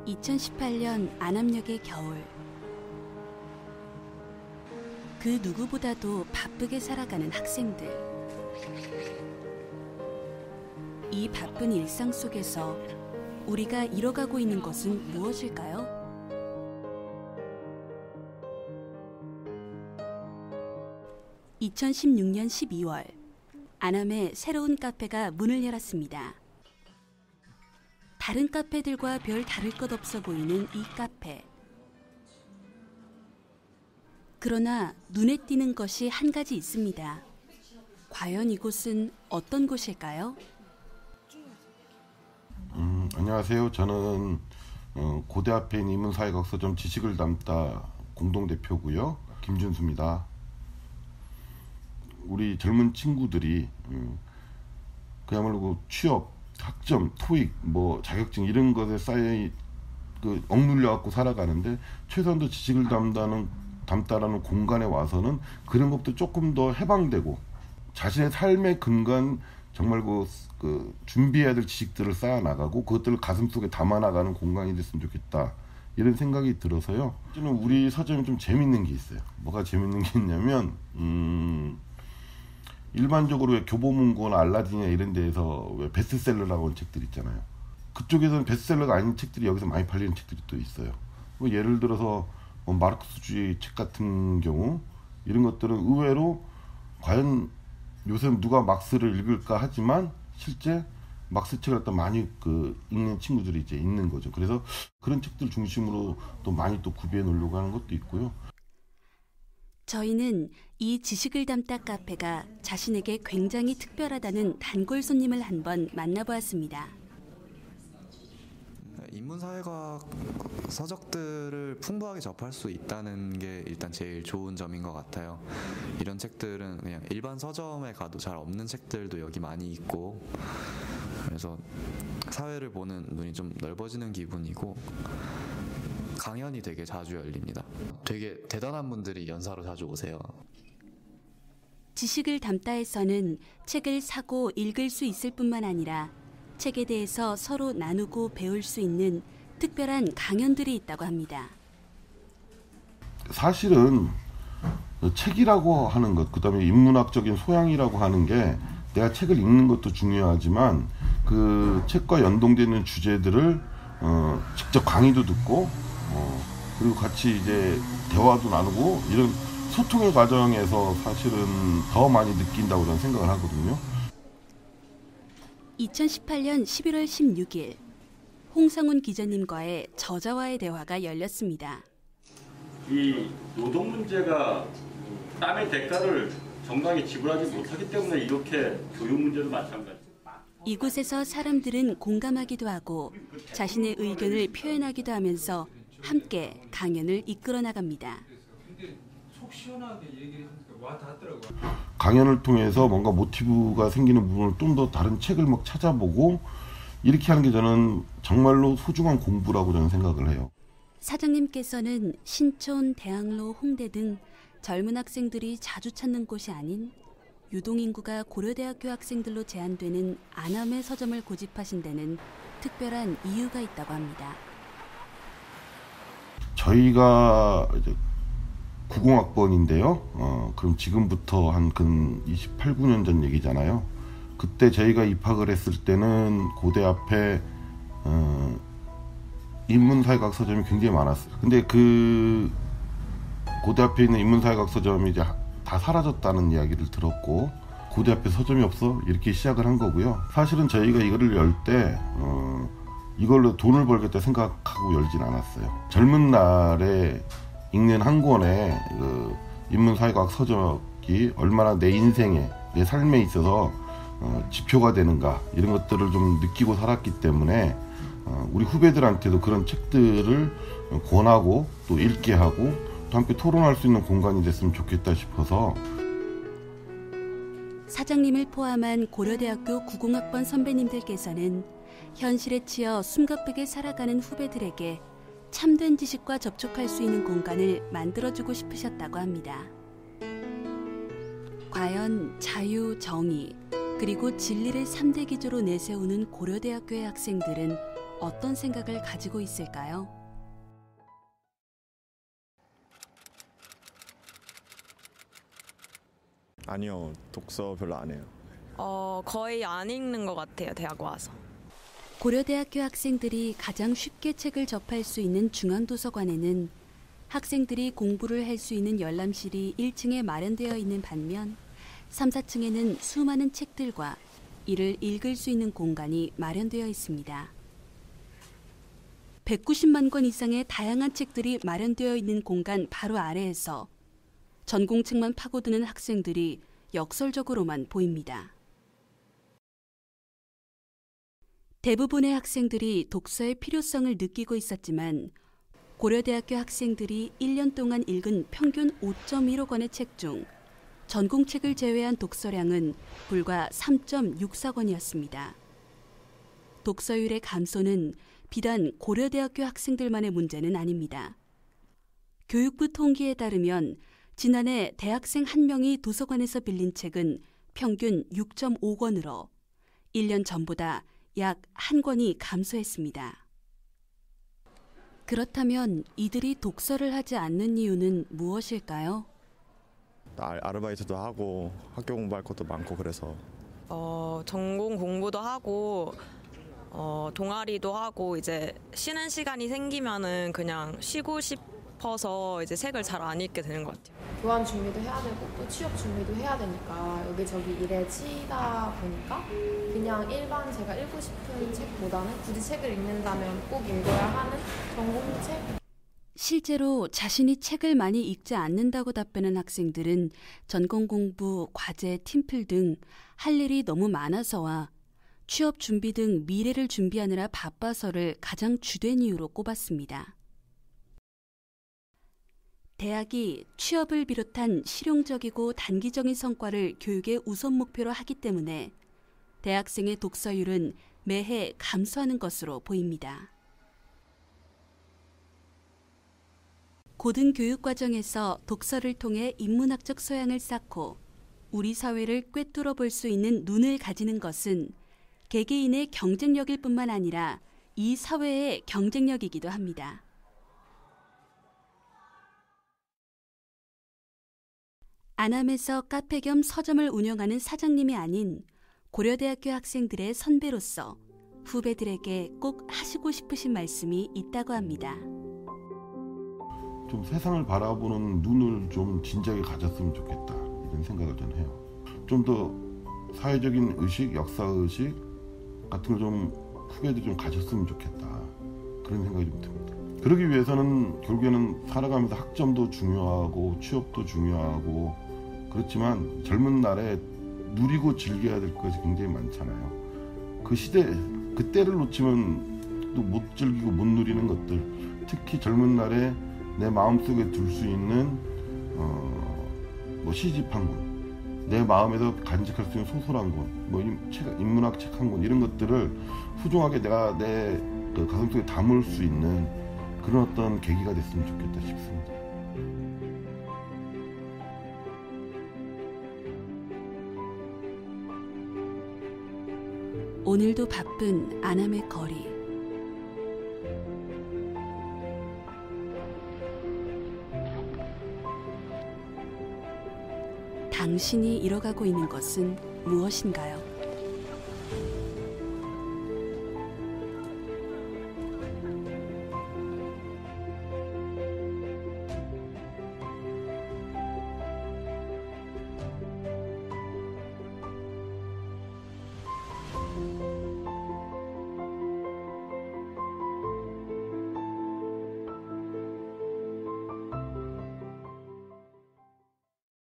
2018년 안암역의 겨울. 그 누구보다도 바쁘게 살아가는 학생들. 이 바쁜 일상 속에서 우리가 이뤄가고 있는 것은 무엇일까요? (2016년 12월) 안암에 새로운 카페가 문을 열었습니다. 다른 카페들과 별 다를 것 없어 보이는 이 카페. 그러나 눈에 띄는 것이 한 가지 있습니다. 과연 이곳은 어떤 곳일까요? 안녕하세요. 저는 고대 앞에 있는 인문사회학서점 지식을 담다 공동대표고요. 김준수입니다. 우리 젊은 친구들이 그야말로 취업, 학점, 토익, 자격증 이런 것에 쌓여 억눌려 갖고 살아가는데 최소한도 지식을 담다라는 공간에 와서는 그런 것도 조금 더 해방되고 자신의 삶의 근간 정말 준비해야 될 지식들을 쌓아 나가고 그것들을 가슴속에 담아 나가는 공간이 됐으면 좋겠다. 이런 생각이 들어서요. 저는 우리 서점이 좀 재밌는 게 있어요. 뭐가 재밌는 게 있냐면 일반적으로 왜 교보문고나 알라딘이나 이런 데에서 왜 베스트셀러라고 하는 책들 있잖아요. 그쪽에서는 베스트셀러가 아닌 책들이 여기서 많이 팔리는 책들이 또 있어요. 예를 들어서 마르크스주의 책 같은 경우 이런 것들은 의외로 과연 요새 누가 막스를 읽을까 하지만 실제 막스 책을 갖다 많이 읽는 친구들이 이제 있는 거죠. 그래서 그런 책들 중심으로 또 많이 또 구비해 놓으려고 하는 것도 있고요. 저희는 이 지식을 담다 카페가 자신에게 굉장히 특별하다는 단골 손님을 한번 만나보았습니다. 인문사회과학 서적들을 풍부하게 접할 수 있다는 게 일단 제일 좋은 점인 것 같아요. 이런 책들은 그냥 일반 서점에 가도 잘 없는 책들도 여기 많이 있고, 그래서 사회를 보는 눈이 좀 넓어지는 기분이고, 강연이 되게 자주 열립니다. 되게 대단한 분들이 연사로 자주 오세요. 지식을 담다에서는 책을 사고 읽을 수 있을 뿐만 아니라 책에 대해서 서로 나누고 배울 수 있는 특별한 강연들이 있다고 합니다. 사실은 책이라고 하는 것, 그다음에 인문학적인 소양이라고 하는 게 내가 책을 읽는 것도 중요하지만 그 책과 연동되는 주제들을 직접 강의도 듣고 그리고 같이 이제 대화도 나누고 이런 소통의 과정에서 사실은 더 많이 느낀다고 저는 생각을 하거든요. 2018년 11월 16일 홍성훈 기자님과의 저자와의 대화가 열렸습니다. 이 노동 문제가 땀의 대가를 정당하게 지불하지 못하기 때문에 이렇게 교육 문제도 마찬가지. 이곳에서 사람들은 공감하기도 하고 자신의 의견을 표현하기도 하면서 함께 강연을 이끌어 나갑니다. 강연을 통해서 뭔가 모티브가 생기는 부분을 좀 더 다른 책을 찾아보고 이렇게 하는 게 저는 정말로 소중한 공부라고 저는 생각을 해요. 사장님께서는 신촌, 대학로, 홍대 등 젊은 학생들이 자주 찾는 곳이 아닌 유동인구가 고려대학교 학생들로 제한되는 안암의 서점을 고집하신 데는 특별한 이유가 있다고 합니다. 저희가 이제 90학번인데요. 그럼 지금부터 한 28, 9년 전 얘기잖아요. 그때 저희가 입학을 했을 때는 고대 앞에 인문사회학 서점이 굉장히 많았어요. 근데 그 고대 앞에 있는 인문사회학 서점이 이제 다 사라졌다는 이야기를 들었고 고대 앞에 서점이 없어? 이렇게 시작을 한 거고요. 사실은 저희가 이거를 열 때 이걸로 돈을 벌겠다 생각하고 열진 않았어요. 젊은 날에 읽는 한 권의 인문사회과학 서적이 얼마나 내 인생에, 내 삶에 있어서 지표가 되는가 이런 것들을 좀 느끼고 살았기 때문에 우리 후배들한테도 그런 책들을 권하고 또 읽게 하고 또 함께 토론할 수 있는 공간이 됐으면 좋겠다 싶어서. 사장님을 포함한 고려대학교 90학번 선배님들께서는 현실에 치여 숨가쁘게 살아가는 후배들에게 참된 지식과 접촉할 수 있는 공간을 만들어주고 싶으셨다고 합니다. 과연 자유, 정의, 그리고 진리를 3대 기조로 내세우는 고려대학교의 학생들은 어떤 생각을 가지고 있을까요? 아니요, 독서 별로 안 해요. 거의 안 읽는 것 같아요, 대학 와서. 고려대학교 학생들이 가장 쉽게 책을 접할 수 있는 중앙도서관에는 학생들이 공부를 할 수 있는 열람실이 1층에 마련되어 있는 반면 3, 4층에는 수많은 책들과 이를 읽을 수 있는 공간이 마련되어 있습니다. 190만 권 이상의 다양한 책들이 마련되어 있는 공간 바로 아래에서 전공책만 파고드는 학생들이 역설적으로만 보입니다. 대부분의 학생들이 독서의 필요성을 느끼고 있었지만 고려대학교 학생들이 1년 동안 읽은 평균 5.15권의 책 중 전공책을 제외한 독서량은 불과 3.64권이었습니다. 독서율의 감소는 비단 고려대학교 학생들만의 문제는 아닙니다. 교육부 통계에 따르면 지난해 대학생 1명이 도서관에서 빌린 책은 평균 6.5권으로 1년 전보다 약 1권이 감소했습니다. 그렇다면 이들이 독서를 하지 않는 이유는 무엇일까요? 아르바이트도 하고 학교 공부할 것도 많고 그래서 전공 공부도 하고 동아리도 하고 이제 쉬는 시간이 생기면은 그냥 쉬고 싶어서 이제 책을 잘 안 읽게 되는 것 같아요. 교환 준비도 해야 되고 또 취업 준비도 해야 되니까 여기저기 일에 치이다 보니까 그냥 일반 제가 읽고 싶은 책보다는 굳이 책을 읽는다면 꼭 읽어야 하는 전공책? 실제로 자신이 책을 많이 읽지 않는다고 답변한 학생들은 전공 공부, 과제, 팀플 등 할 일이 너무 많아서와 취업 준비 등 미래를 준비하느라 바빠서를 가장 주된 이유로 꼽았습니다. 대학이 취업을 비롯한 실용적이고 단기적인 성과를 교육의 우선 목표로 하기 때문에 대학생의 독서율은 매해 감소하는 것으로 보입니다. 고등교육 과정에서 독서를 통해 인문학적 소양을 쌓고 우리 사회를 꿰뚫어 볼 수 있는 눈을 가지는 것은 개개인의 경쟁력일 뿐만 아니라 이 사회의 경쟁력이기도 합니다. 안암에서 카페 겸 서점을 운영하는 사장님이 아닌 고려대학교 학생들의 선배로서 후배들에게 꼭 하시고 싶으신 말씀이 있다고 합니다. 좀 세상을 바라보는 눈을 좀 진지하게 가졌으면 좋겠다, 이런 생각을 저는 해요. 좀 더 사회적인 의식, 역사의식 같은 걸 좀 후배들이 좀 가졌으면 좋겠다, 그런 생각이 좀 듭니다. 그러기 위해서는 결국에는 살아가면서 학점도 중요하고 취업도 중요하고 그렇지만 젊은 날에 누리고 즐겨야 될 것이 굉장히 많잖아요. 그 시대, 그때를 놓치면 또 못 즐기고 못 누리는 것들, 특히 젊은 날에 내 마음속에 둘 수 있는 뭐 시집 한 권, 내 마음에서 간직할 수 있는 소설 한 권, 뭐 인문학 책 한 권, 이런 것들을 후중하게 내가 내 그 가슴속에 담을 수 있는 그런 어떤 계기가 됐으면 좋겠다 싶습니다. 오늘도 바쁜 안암의 거리. 당신이 잃어가고 있는 것은 무엇인가요?